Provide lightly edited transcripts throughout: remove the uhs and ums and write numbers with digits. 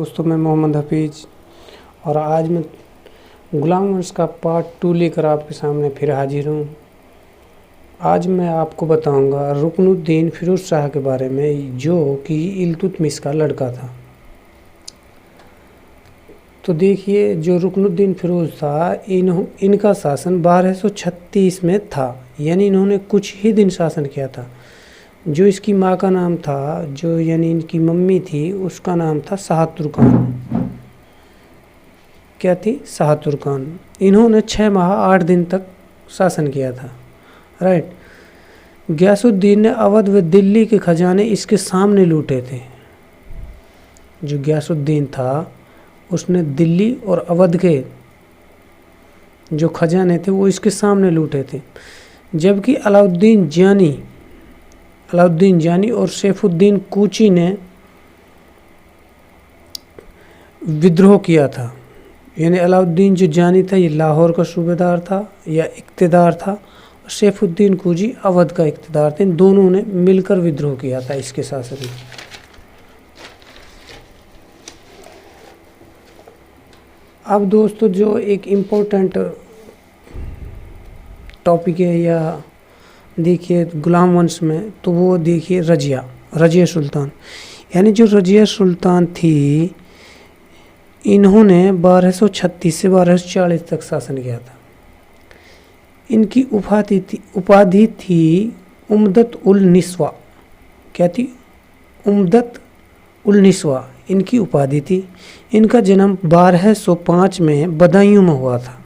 दोस्तों, मैं मोहम्मद हफीज़ और आज मैं गुलाम वंश का पार्ट 2 लेकर आपके सामने फिर हाजिर हूँ। आज मैं आपको बताऊंगा रुकनुद्दीन फिरोज़ शाह के बारे में, जो कि इल्तुतमिश का लड़का था। तो देखिए, जो रुकनुद्दीन फिरोज़ था, इनका शासन 1236 में था, यानी इन्होंने कुछ ही दिन शासन किया था। जो इसकी माँ का नाम था, जो यानी इनकी मम्मी थी, उसका नाम था शाह तुर्कान। क्या थी? शाह तुर्कान। इन्होंने 6 माह 8 दिन तक शासन किया था। राइट। गयासुद्दीन ने अवध व दिल्ली के खजाने इसके सामने लूटे थे। जो गयासुद्दीन था, उसने दिल्ली और अवध के जो खजाने थे वो इसके सामने लूटे थे, जबकि अलाउद्दीन जानी और सैफुद्दीन कूची ने विद्रोह किया था। यानी अलाउद्दीन जो जानी था, ये लाहौर का सूबेदार था या इक़्तिदार था, और सैफुद्दीन कूची अवध का इक़्तिदार थे। इन दोनों ने मिलकर विद्रोह किया था इसके शासन में। अब दोस्तों, जो एक इम्पोर्टेंट टॉपिक है या देखिए गुलाम वंश में, तो वो देखिए रजिया सुल्तान। यानी जो रजिया सुल्तान थी, इन्होंने 1236 से 1240 तक शासन किया था। इनकी उपाधि थी उम्दत उल निस्वा। क्या थी? उम्दत उल निस्वा इनकी उपाधि थी। इनका जन्म 1205 में बदायूं में हुआ था।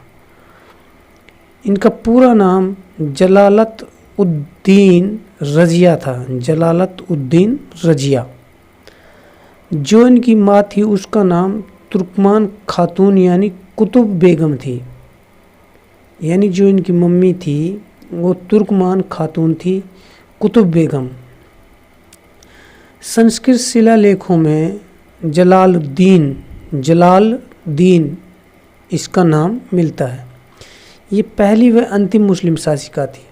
इनका पूरा नाम जलालत उद्दीन रजिया था। जलालत उद्दीन रजिया। जो इनकी माँ थी, उसका नाम तुर्कमान खातून यानी कुतुब बेगम थी। यानी जो इनकी मम्मी थी, वो तुर्कमान खातून थी, कुतुब बेगम। संस्कृत शिलालेखों में जलालुद्दीन इसका नाम मिलता है। ये पहली व अंतिम मुस्लिम शासिका थी।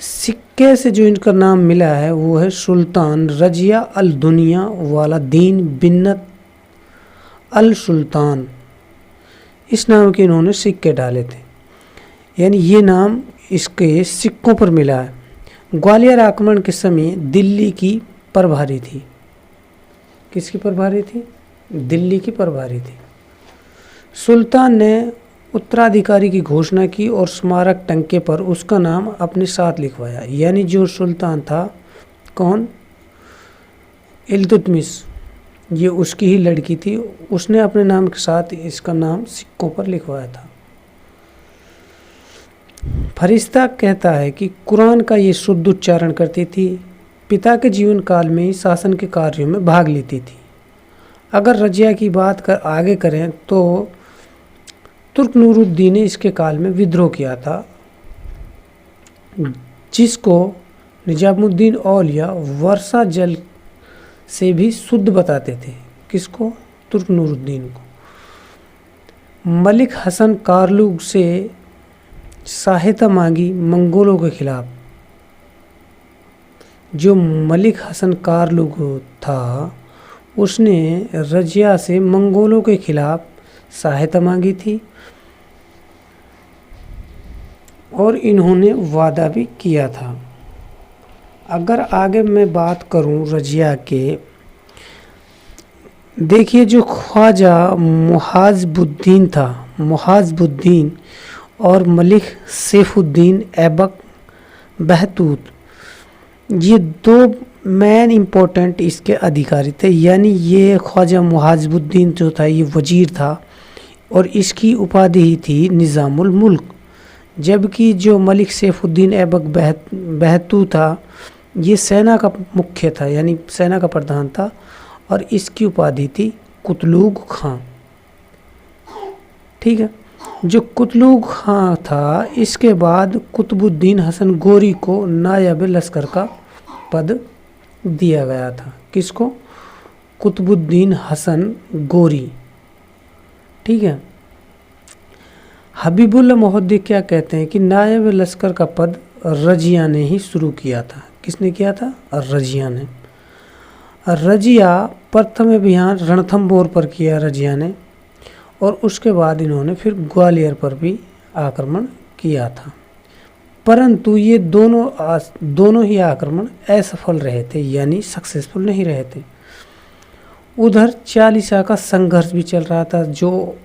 सिक्के से जो इनका नाम मिला है वो है सुल्तान रजिया अल दुनिया वाला दीन बिन्नत अल सुल्तान। इस नाम के इन्होंने सिक्के डाले थे, यानी ये नाम इसके सिक्कों पर मिला है। ग्वालियर आक्रमण के समय दिल्ली की प्रभारी थी। किसकी प्रभारी थी? दिल्ली की प्रभारी थी। सुल्तान ने उत्तराधिकारी की घोषणा की और स्मारक टंके पर उसका नाम अपने साथ लिखवाया। यानी जो सुल्तान था, कौन? इल्तुतमिश। ये उसकी ही लड़की थी। उसने अपने नाम के साथ इसका नाम सिक्कों पर लिखवाया था। फरिश्ता कहता है कि कुरान का ये शुद्ध उच्चारण करती थी। पिता के जीवन काल में ही शासन के कार्यों में भाग लेती थी। अगर रजिया की बात आगे करें तो तुर्क नूरुद्दीन ने इसके काल में विद्रोह किया था, जिसको निजामुद्दीन औलिया वर्षा जल से भी शुद्ध बताते थे। किसको? तुर्क नूरुद्दीन को। मलिक हसन कारलुग से सहायता मांगी मंगोलों के खिलाफ। जो मलिक हसन कारलुग था, उसने रजिया से मंगोलों के खिलाफ सहायता मांगी थी और इन्होंने वादा भी किया था। अगर आगे मैं बात करूं रजिया के, देखिए जो ख्वाजा मुहाज़बुद्दीन था, मुहाज़बुद्दीन और मलिक सैफुद्दीन ऐबक बहतूत, ये दो मेन इम्पोर्टेंट इसके अधिकारी थे। यानी ये ख्वाजा मुहाज़बुद्दीन जो था, ये वजीर था और इसकी उपाधि ही थी निज़ामुल मुल्क। जबकि जो मलिक सैफुद्दीन ऐबक बहतू था, ये सेना का मुख्य था, यानी सेना का प्रधान था, और इसकी उपाधि थी कुतलूग खां। ठीक है। जो कुतलूग खां था, इसके बाद कुतुबुद्दीन हसन गोरी को नायब लश्कर का पद दिया गया था। किसको? कुतुबुद्दीन हसन गोरी। ठीक है। हबीबुल्लाह मोहद्दी क्या कहते हैं कि नायब लश्कर का पद रजिया ने ही शुरू किया था। किसने किया था? रजिया ने। रजिया प्रथम अभियान रणथंभौर पर किया रजिया ने, और उसके बाद इन्होंने फिर ग्वालियर पर भी आक्रमण किया था, परंतु ये दोनों ही आक्रमण असफल रहे थे, यानी सक्सेसफुल नहीं रहे थे। उधर चालीसा का संघर्ष भी चल रहा था जो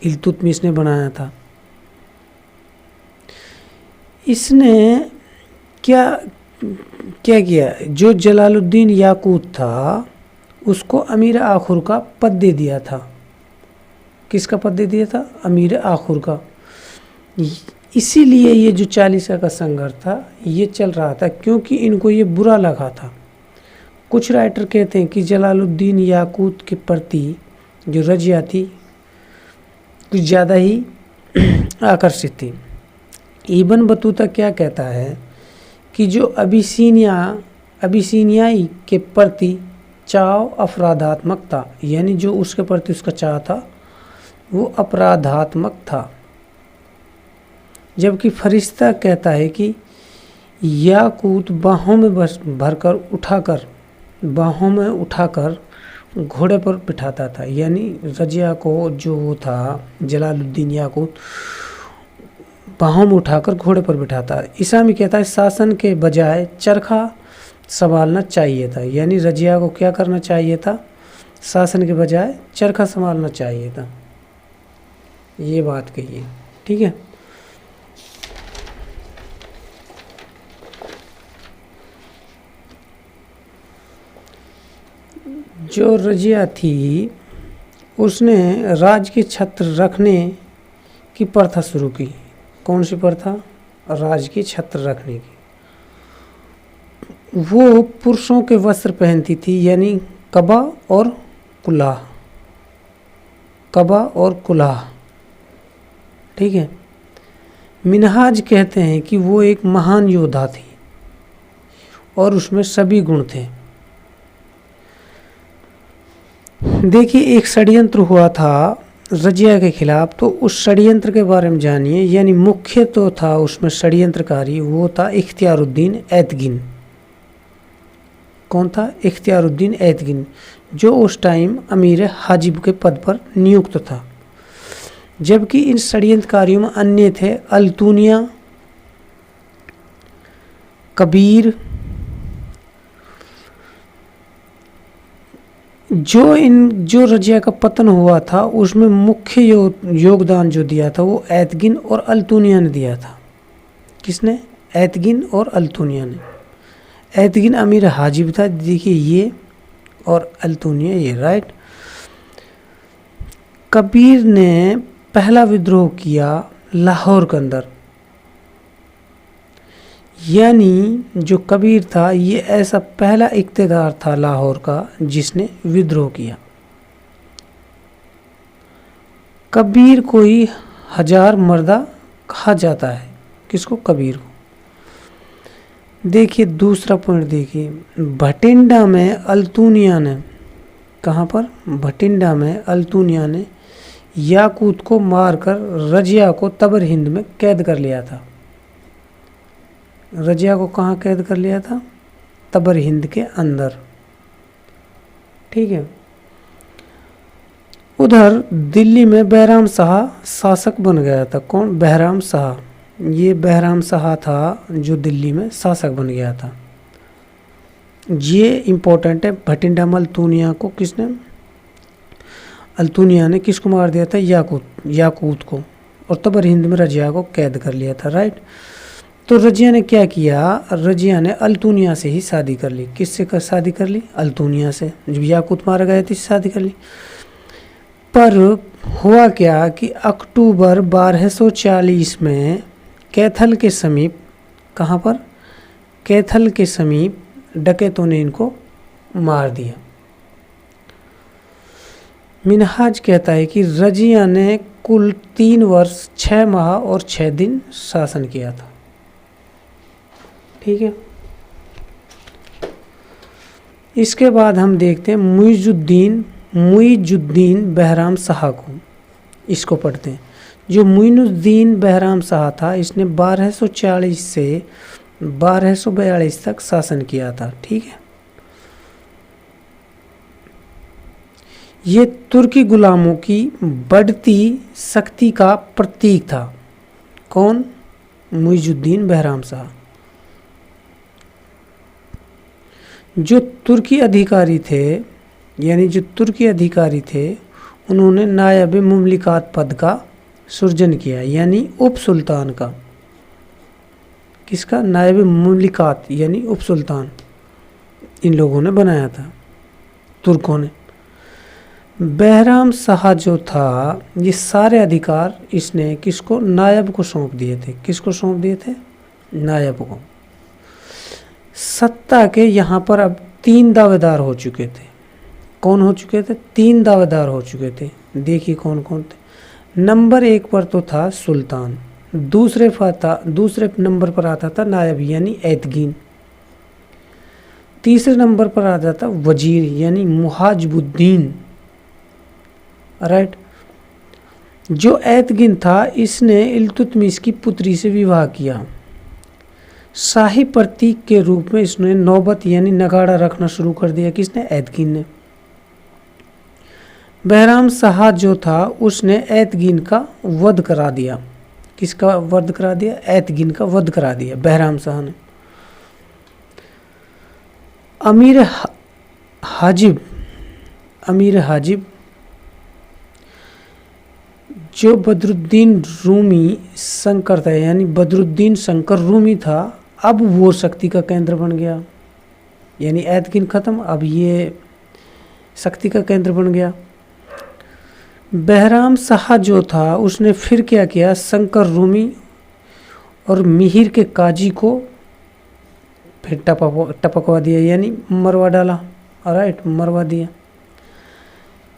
इल्तुतमिश ने बनाया था। इसने क्या किया, जो जलालुद्दीन याकूत था उसको अमीर आखुर का पद दे दिया था। किसका पद दे दिया था? अमीर आखुर का। इसीलिए ये जो चालीसा का संघर्ष था ये चल रहा था, क्योंकि इनको ये बुरा लगा था। कुछ राइटर कहते हैं कि जलालुद्दीन याकूत के प्रति जो रजिया थी कुछ ज़्यादा ही आकर्षित थी। इब्न बतूता क्या कहता है कि जो अबिसीनियाई के प्रति चाव अपराधात्मक था, यानी जो उसके प्रति उसका चाव था वो अपराधात्मक था, जबकि फरिश्ता कहता है कि याकूत बाहों में उठाकर घोड़े पर बिठाता था, यानी रजिया को जो वो था जलालुद्दीन याकूत बाहों में उठाकर घोड़े पर बिठाता। इसामी कहता है शासन के बजाय चरखा संभालना चाहिए था, यानी रजिया को क्या करना चाहिए था? शासन के बजाय चरखा संभालना चाहिए था। ये बात कही है, ठीक है। जो रजिया थी उसने राज के छत्र रखने की प्रथा शुरू की। कौन सी प्रथा? राज के छत्र रखने की। वो पुरुषों के वस्त्र पहनती थी, यानी कबा और कुलाह, ठीक है। मिनहाज कहते हैं कि वो एक महान योद्धा थी और उसमें सभी गुण थे। देखिए, एक षड्यंत्र हुआ था रजिया के खिलाफ, तो उस षड्यंत्र के बारे में जानिए। यानी मुख्य तो था उसमें षड्यंत्रकारी, वो था इख्तियारुद्दीन ऐतगिन। कौन था? इख्तियारुद्दीन ऐतगिन, जो उस टाइम अमीर हाजिब के पद पर नियुक्त था। जबकि इन षड्यंत्रकारियों में अन्य थे अल्तुनिया, कबीर। जो रजिया का पतन हुआ था उसमें मुख्य योगदान जो दिया था वो ऐतगिन और अल्तुनिया ने दिया था। किसने? ऐतगिन और अल्तुनिया ने। ऐतगिन अमीर हाजिब था, देखिए ये, और अल्तुनिया ये, राइट। कबीर ने पहला विद्रोह किया लाहौर के अंदर, यानी जो कबीर था ये ऐसा पहला इक़्तिदार था लाहौर का जिसने विद्रोह किया। कबीर को ही हजार मर्दा कहा जाता है। किसको? कबीर को। देखिए दूसरा पॉइंट देखिए, भटिंडा में अल्तुनिया ने, कहाँ पर? भटिंडा में अल्तुनिया ने याकूत को मारकर रजिया को तबर हिंद में कैद कर लिया था। रजिया को कहाँ कैद कर लिया था? तबर हिंद के अंदर, ठीक है। उधर दिल्ली में बहराम शाह शासक बन गया था। कौन? बहराम शाह। ये बहराम शाह था जो दिल्ली में शासक बन गया था। ये इम्पोर्टेंट है। भटिंडा में अल्तुनिया को किसने? अल्तुनिया ने किसको मार दिया था? याकूत को, और तबर हिंद में रजिया को कैद कर लिया था, राइट। तो रजिया ने क्या किया? रजिया ने अल्तुनिया से ही शादी कर ली। किससे शादी कर ली? अल्तुनिया से। जब याकूत मारा गया थी शादी कर ली। पर हुआ क्या कि अक्टूबर 1240 में कैथल के समीप, कहाँ पर? कैथल के समीप डकैतों ने इनको मार दिया। मिनहाज कहता है कि रजिया ने कुल 3 वर्ष 6 माह और 6 दिन शासन किया था, ठीक है। इसके बाद हम देखते हैं मुइजुद्दीन बहराम शाह को। इसको पढ़ते हैं। जो मुइनुद्दीन बहराम शाह था इसने 1240 से 1242 तक शासन किया था, ठीक है। ये तुर्की गुलामों की बढ़ती शक्ति का प्रतीक था। कौन? मुइजुद्दीन बहराम शाह। जो तुर्की अधिकारी थे, यानी जो तुर्की अधिकारी थे, उन्होंने नायब मुमलिकात पद का सृजन किया, यानी उप सुल्तान का। किसका? नायब मुमलिकात यानी उप सुल्तान इन लोगों ने बनाया था, तुर्कों ने। बहराम शाह जो था, ये सारे अधिकार इसने किसको? नायब को सौंप दिए थे। किसको सौंप दिए थे? नायब को। सत्ता के यहाँ पर अब 3 दावेदार हो चुके थे। कौन हो चुके थे? 3 दावेदार हो चुके थे। देखिए कौन कौन थे। नंबर 1 पर तो था सुल्तान, दूसरे नंबर पर आता था नायब यानी ऐतगीन, तीसरे नंबर पर आ जाता वजीर यानी मुहाजिबुद्दीन। राइट। जो ऐतगीन था, इसने इल्तुतमिश की पुत्री से विवाह किया। शाही प्रतीक के रूप में इसने नौबत यानी नगाड़ा रखना शुरू कर दिया। किसने? ऐतगीन ने। बहराम शाह जो था, उसने ऐतगीन का वध करा दिया। किसका वध करा दिया? ऐतगीन का वध करा दिया बहराम शाह ने। अमीर हाजिब जो बदरुद्दीन रूमी शंकर था, यानी बदरुद्दीन शंकर रूमी था, अब वो शक्ति का केंद्र बन गया। यानी ऐतगीन खत्म, अब ये शक्ति का केंद्र बन गया। बहराम शाह जो था, उसने फिर क्या किया? शंकर रूमी और मिहिर के काजी को फिर टपकवा दिया, यानी मरवा डाला। राइट, मरवा दिया।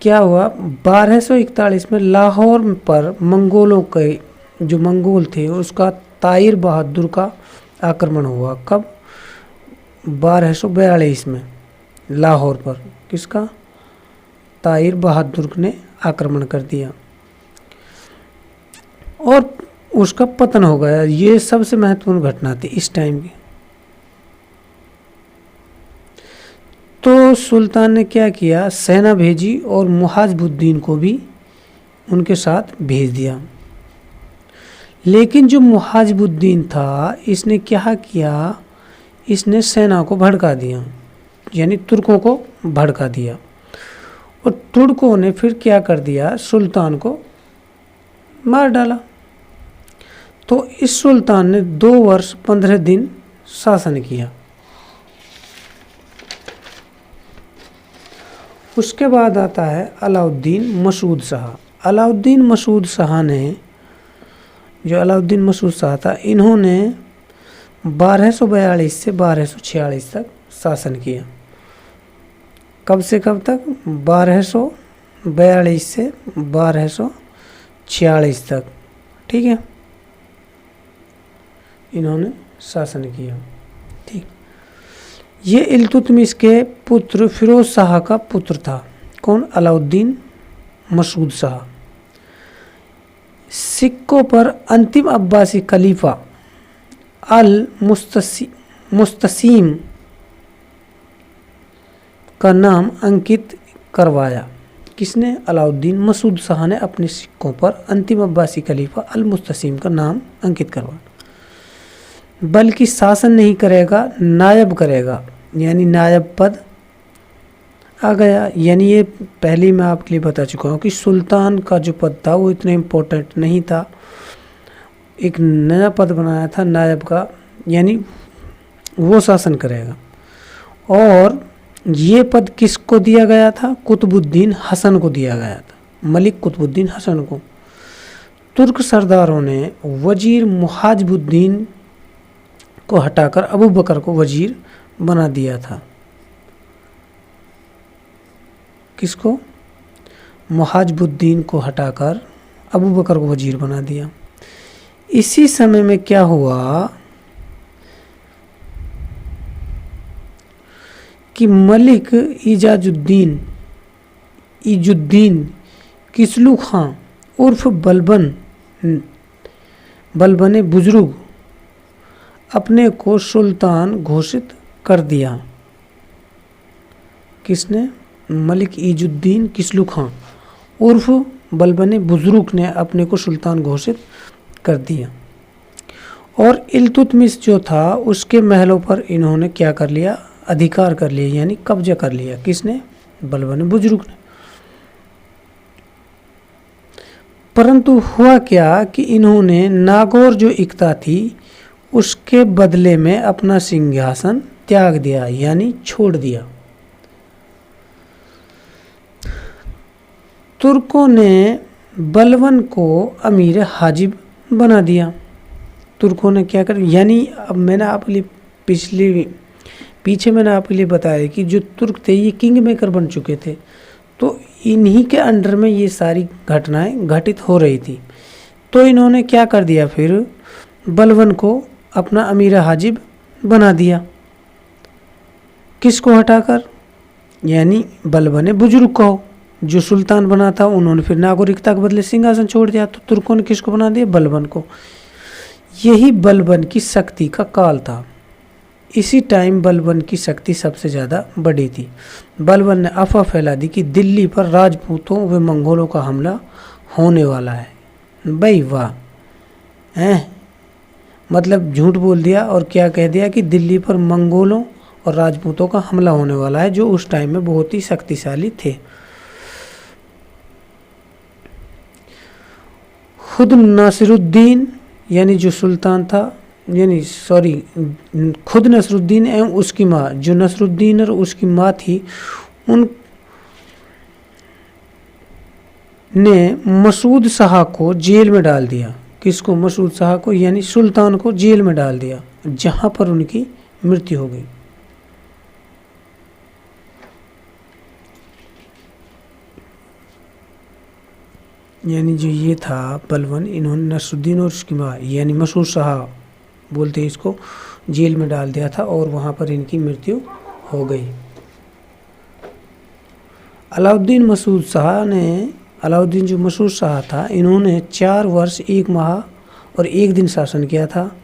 क्या हुआ? 1241 में लाहौर पर मंगोलों के जो मंगोल थे, उसका ताहिर बहादुर का आक्रमण हुआ। कब? 1242 में लाहौर पर। किसका? ताहिर बहादुर ने आक्रमण कर दिया और उसका पतन हो गया। ये सबसे महत्वपूर्ण घटना थी इस टाइम की। तो सुल्तान ने क्या किया? सेना भेजी और मुहाजिबुद्दीन को भी उनके साथ भेज दिया। लेकिन जो मुहाजिबुद्दीन था, इसने क्या किया? इसने सेना को भड़का दिया, यानी तुर्कों को भड़का दिया। और तुर्कों ने फिर क्या कर दिया? सुल्तान को मार डाला। तो इस सुल्तान ने 2 वर्ष 15 दिन शासन किया। उसके बाद आता है अलाउद्दीन मसूद शाह। अलाउद्दीन मसूद शाह था, इन्होंने 1242 से 1246 तक शासन किया। कब से कब तक? 1242 से 1246 तक। ठीक है, इन्होंने शासन किया। ठीक, ये इल्तुतमिश के पुत्र फिरोज शाह का पुत्र था। कौन? अलाउद्दीन मसूद शाह। सिक्कों पर अंतिम अब्बासी खलीफा अल मुस्तसीम का नाम अंकित करवाया। किसने? अलाउद्दीन मसूद शाह ने अपने सिक्कों पर अंतिम अब्बासी खलीफा अल मुस्तसीम का नाम अंकित करवाया। बल्कि शासन नहीं करेगा, नायब करेगा, यानी नायब पद आ गया। यानी ये पहले मैं आपके लिए बता चुका हूँ कि सुल्तान का जो पद था वो इतना इम्पोर्टेंट नहीं था। एक नया पद बनाया था नायब का, यानी वो शासन करेगा। और ये पद किसको दिया गया था? कुतुबुद्दीन हसन को दिया गया था, मलिक कुतुबुद्दीन हसन को। तुर्क सरदारों ने वजीर मुहाजिबुद्दीन को हटाकर अबू बकर को वजीर बना दिया था। किसको? मुहाजिबुद्दीन को हटाकर अबू बकर को वजीर बना दिया। इसी समय में क्या हुआ कि मलिक इजुद्दीन किसलू खां उर्फ बलबन बुजुर्ग अपने को सुल्तान घोषित कर दिया। किसने? मलिक इजुद्दीन किसलू खां उर्फ बलबन बुजुर्ग ने अपने को सुल्तान घोषित कर दिया। और इल्तुतमिश जो था उसके महलों पर इन्होंने क्या कर लिया, अधिकार कर लिया, यानी कब्जा कर लिया। किसने? बलबन बुजुर्ग ने। परंतु हुआ क्या कि इन्होंने नागौर जो इक्ता थी उसके बदले में अपना सिंहासन त्याग दिया, यानी छोड़ दिया। तुर्कों ने बलबन को अमीर हाजिब बना दिया। तुर्कों ने क्या कर, यानी अब मैंने आपके लिए पीछे मैंने आपके लिए बताया कि जो तुर्क थे ये किंग मेकर बन चुके थे, तो इन्हीं के अंडर में ये सारी घटनाएं घटित हो रही थी। तो इन्होंने क्या कर दिया, फिर बलबन को अपना अमीर हाजिब बना दिया। किसको हटाकर? यानी बलबन बुजुर्ग को, जो सुल्तान बना था। उन्होंने फिर नागरिकता के बदले सिंहासन छोड़ दिया, तो तुर्कों ने किसको बना दिया? बलबन को। यही बलबन की शक्ति का काल था। इसी टाइम बलबन की शक्ति सबसे ज़्यादा बढ़ी थी। बलबन ने अफवाह फैला दी कि दिल्ली पर राजपूतों व मंगोलों का हमला होने वाला है। भाई वाह, हैं, मतलब झूठ बोल दिया और क्या कह दिया कि दिल्ली पर मंगोलों और राजपूतों का हमला होने वाला है, जो उस टाइम में बहुत ही शक्तिशाली थे। खुद नसीरुद्दीन यानी जो सुल्तान था, यानी सॉरी खुद नसरुद्दीन एवं उसकी माँ, जो नसरुद्दीन और उसकी माँ थी, उन ने मसूद शाह को जेल में डाल दिया। किसको? मसूद शाह को, यानी सुल्तान को जेल में डाल दिया, जहां पर उनकी मृत्यु हो गई। यानी जो ये था बलबन, इन्होंने नसरुद्दीन और उसकी माँ यानी मसूद शाह बोलते हैं इसको, जेल में डाल दिया था और वहाँ पर इनकी मृत्यु हो गई। अलाउद्दीन जो मसूद शाह था, इन्होंने 4 वर्ष 1 माह और 1 दिन शासन किया था।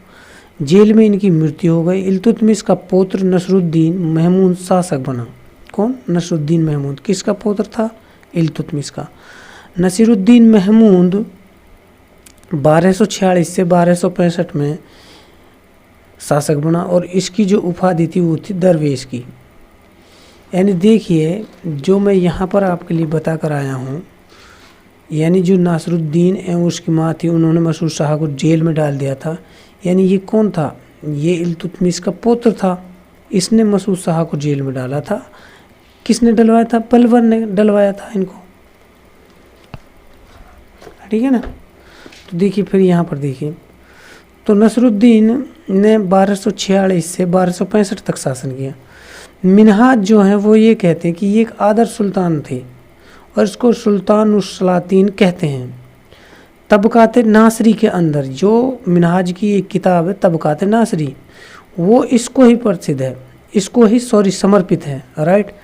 जेल में इनकी मृत्यु हो गई। इल्तुतमिश का पुत्र नसरुद्दीन महमूद शासक बना। कौन? नसरुद्दीन महमूद। किसका पुत्र था? इल्तुतमिश का। नसीरुद्दीन महमूद 1246 से 1265 में शासक बना और इसकी जो उपाधि थी वो थी दरवेश की। यानी देखिए, जो मैं यहाँ पर आपके लिए बता कर आया हूँ, यानी जो नासरुद्दीन एवं उसकी माँ थी, उन्होंने मसूद शाह को जेल में डाल दिया था। यानी ये कौन था? ये इल्तुतमिश का पुत्र था। इसने मसूद शाह को जेल में डाला था। किसने डलवाया था? बलबन ने डलवाया था इनको। ठीक है ना। तो देखिए फिर यहाँ पर देखिए, तो नसरुद्दीन ने 1246 से 1265 तक शासन किया। मिन्हाज जो है वो ये कहते हैं कि ये एक आदर्श सुल्तान थे और इसको सुल्तान उस सलातीन कहते हैं। तबकाते नासरी के अंदर जो मिन्हाज की एक किताब है तबकाते नासरी, वो इसको ही प्रसिद्ध है, इसको ही समर्पित है। राइट।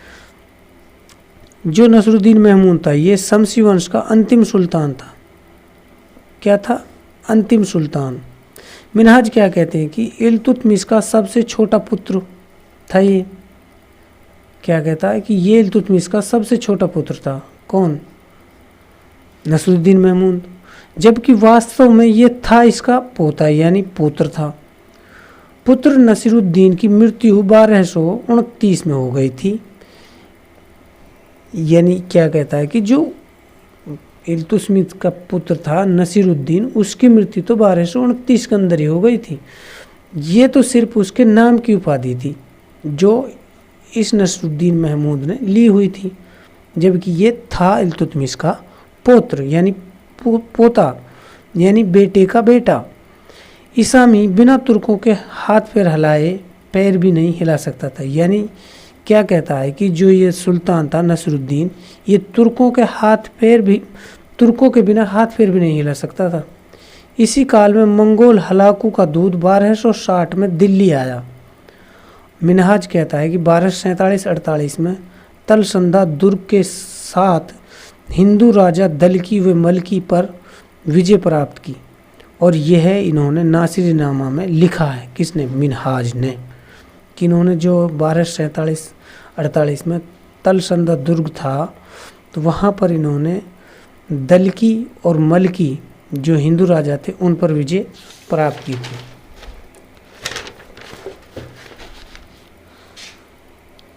जो नसरुद्दीन महमूद था ये शमसी वंश का अंतिम सुल्तान था। क्या था? अंतिम सुल्तान। मिन्हाज क्या कहते हैं कि इल्तुतमिश का सबसे छोटा पुत्र था ये। क्या कहता है कि ये इल्तुतमिश का सबसे छोटा पुत्र था। कौन? नसरुद्दीन महमूद। जबकि वास्तव में ये था इसका पोता, यानी पुत्र था। पुत्र नसीरुद्दीन की मृत्यु 1229 में हो गई थी। यानी क्या कहता है कि जो इल्तुतमिश का पुत्र था नसीरुद्दीन, उसकी मृत्यु तो 1229 के अंदर ही हो गई थी। ये तो सिर्फ उसके नाम की उपाधि थी जो इस नसरुद्दीन महमूद ने ली हुई थी, जबकि ये था इल्तुतमिश का पुत्र, यानी पोता, यानी बेटे का बेटा। इसामी बिना तुर्कों के हाथ पैर हिलाए पैर भी नहीं हिला सकता था। यानी क्या कहता है कि जो ये सुल्तान था नसरुद्दीन, ये तुर्कों के बिना हाथ पैर भी नहीं हिला सकता था। इसी काल में मंगोल हलाकू का दूध 1260 में दिल्ली आया। मिन्हाज कहता है कि 1247-48 में तलसंदा दुर्ग के साथ हिंदू राजा दलकी व मलकी पर विजय प्राप्त की, और यह इन्होंने नासिरी नामा में लिखा है। किसने? मिन्हाज ने। कि इन्होंने जो 1247-48 में तलसंदा दुर्ग था, तो वहाँ पर इन्होंने दलकी और मलकी जो हिंदू राजा थे उन पर विजय प्राप्त की थी।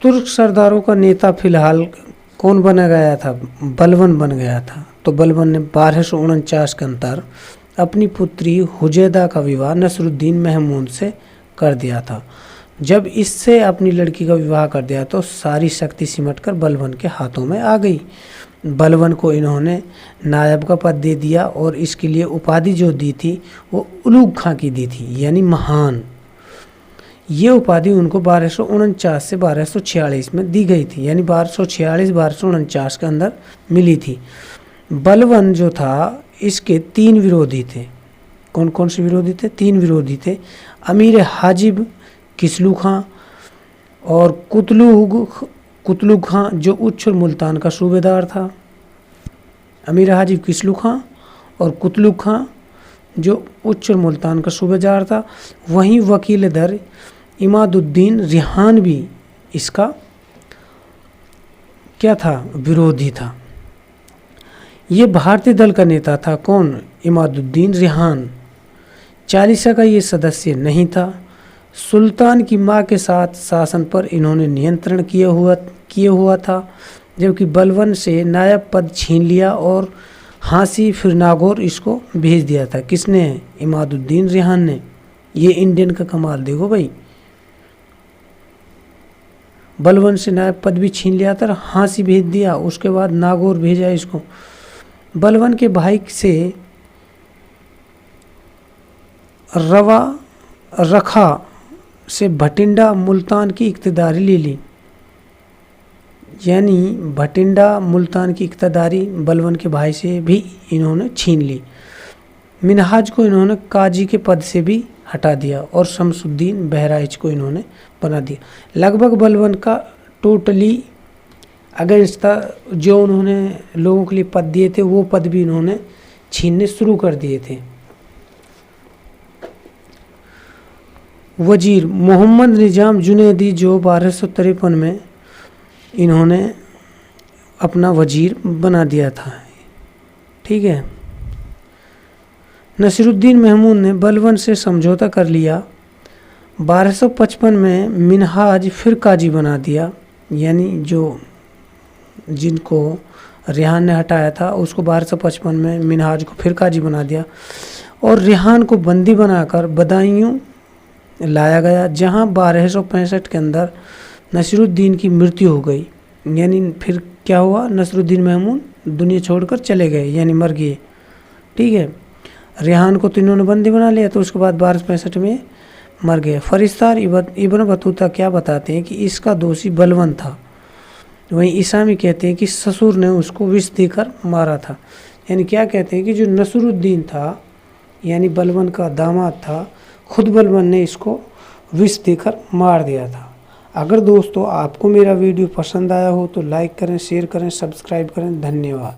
तुर्क सरदारों का नेता फिलहाल कौन बना गया था? बलबन बन गया था। तो बलबन ने 1249 के अंतर अपनी पुत्री हुजैदा का विवाह नसरुद्दीन महमूद से कर दिया था। जब इससे अपनी लड़की का विवाह कर दिया तो सारी शक्ति सिमटकर बलबन के हाथों में आ गई। बलबन को इन्होंने नायब का पद दे दिया और इसके लिए उपाधि जो दी थी वो उलूग खां की दी थी, यानी महान। ये उपाधि उनको 1249 से 1246 में दी गई थी, यानी 1246-1249 के अंदर मिली थी। बलबन जो था इसके 3 विरोधी थे। कौन कौन से विरोधी थे? 3 विरोधी थे। अमीर हाजिब किसलू खां और कुतलुग खां जो उच्चर मुल्तान का सूबेदार था। अमीर हाजिब किसलू खां और कुतलुग खां जो उच्चर मुल्तान का सूबेदार था। वहीं वकील दर इमादुद्दीन रिहान भी इसका क्या था? विरोधी था। ये भारतीय दल का नेता था। कौन? इमादुद्दीन रिहान। चालीसा का ये सदस्य नहीं था। सुल्तान की मां के साथ शासन पर इन्होंने नियंत्रण किए हुआ था, जबकि बलबन से नायब पद छीन लिया और हांसी फिर नागौर इसको भेज दिया था। किसने? इमादुद्दीन रिहान ने। ये इंडियन का कमाल देखो भाई, बलबन से नायब पद भी छीन लिया था, हांसी भेज दिया, उसके बाद नागौर भेजा इसको। बलबन के भाई से रखा से भटिंडा मुल्तान की इख्तियारी ले ली, यानी भटिंडा मुल्तान की इख्तियारी बलबन के भाई से भी इन्होंने छीन ली। मिनहाज को इन्होंने काजी के पद से भी हटा दिया और शमसुद्दीन बहराइच को इन्होंने बना दिया। लगभग बलबन का टोटली अगेंस्ट था। जो उन्होंने लोगों के लिए पद दिए थे वो पद भी इन्होंने छीनने शुरू कर दिए थे। वजीर मोहम्मद निजाम जुनैदी जो 1253 में इन्होंने अपना वजीर बना दिया था। ठीक है। नसीरुद्दीन महमूद ने बलबन से समझौता कर लिया। 1255 में मिनहाज फिर काजी बना दिया, यानी जिनको रिहान ने हटाया था उसको 1255 में मिनहाज को फिर काजी बना दिया और रिहान को बंदी बनाकर बदायूं लाया गया, जहां 1265 के अंदर नसीरुद्दीन की मृत्यु हो गई। यानी फिर क्या हुआ? नसीरुद्दीन महमूद दुनिया छोड़कर चले गए, यानी मर गए। ठीक है। रिहान को तो इन्होंने बंदी बना लिया, तो उसके बाद 1265 में मर गए। फरिश्तार इब्न बतूता क्या बताते हैं कि इसका दोषी बलबन था। वहीं ईसामी कहते हैं कि ससुर ने उसको विष देकर मारा था। यानी क्या कहते हैं कि जो नसीरुद्दीन था, यानी बलबन का दामाद था, खुद बलबन ने इसको विष देकर मार दिया था। अगर दोस्तों आपको मेरा वीडियो पसंद आया हो तो लाइक करें, शेयर करें, सब्सक्राइब करें। धन्यवाद।